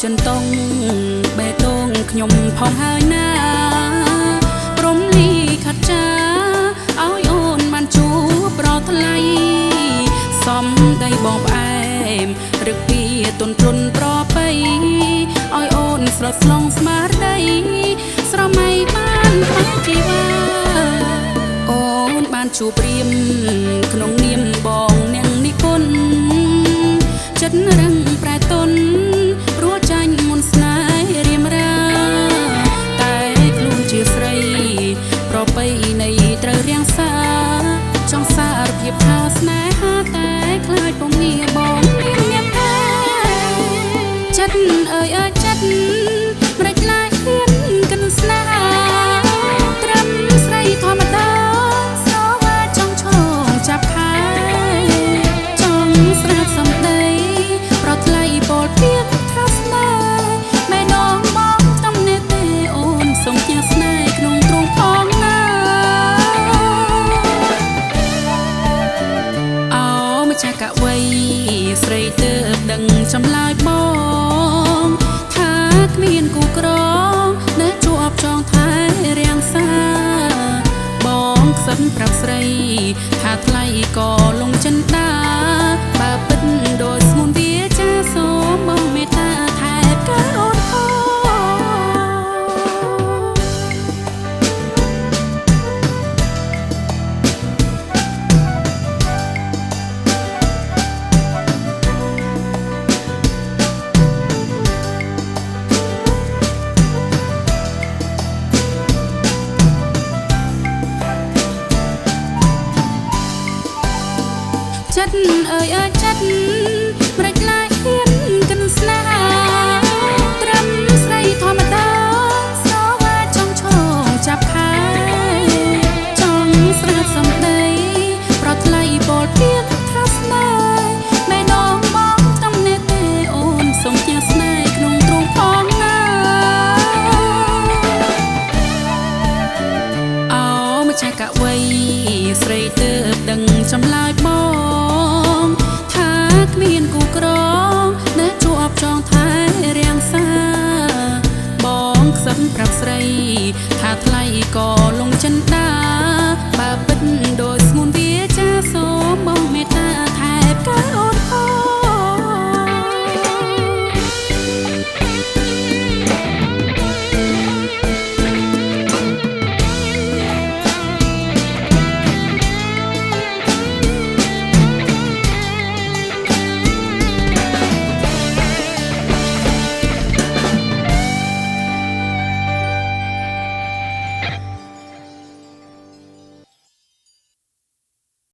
ចិនតុងបេះដូងខ្ញុំផងហើយណាព្រមលីខាត់ចាឲ្យអូនបានជួបប្រថ្លៃសំដីបងផ្អែមរឹកពីទុនទ្រុនប្រពៃឲ្យអូនស្រត់ស្លងស្មារតីស្រមៃបានខ្វះជីវ៉ាអូនបានជួបព្រាមក្នុងនាមបងនាងនិគុណចិត្តរឹងប្រែទុនព្រោះចាញ់មុនស្នេហ៍រៀមរាតែខ្លួនជាស្រីប្រពៃណីត្រូវរាំងសាចង់សារភាពខោស្នេហាតែខ្លាចពុំងារបងមានតែចិត្តអើយអើយចិត្តម្រេចឡាយហ៊ានកិនស្នេហាត្រឹមស្រីធម្មតាស្រវាចង់ឈងចាប់ខែចង់ស្រាប់សំដីប្រថ្លៃពោលពីថាស្នេហ៍មេដងមកតំណេះទេអូនសុំជាស្នេហ៍ក្នុងទ្រង់ផងណាអោម្ចាស់កវីស្រីទើបដឹងចម្លើយបងថាគ្មានគូក្រងនៅជាប់ចងថែរាំងសាបងខ្សិនប្រាប់ស្រីថាថ្លៃក៏លងចិនដាបើពិតដោយស្មុនវាចាសូមបងមេត្តាថែការអូនផងចិត្តអើយអើយចិត្តម្រេចឡាយហ៊ានកិនស្នេហាត្រឹមស្រីធម្មតាស្រវាចង់ឈងចាប់ខែចង់ស្រាប់សំដីប្រថ្លៃពោលពីថាស្នេហ៍មេដងមកតំណេះទេអូនសុំជាស្នេហ៍ក្នុងទ្រង់ផងណាអោម្ចាស់កវីស្រីទើបដឹងចម្លើយបងថាគ្មានគូក្រងនៅជាប់ចងថែរាំងសាបងខ្សិនប្រាប់ស្រីថាថ្លៃក៏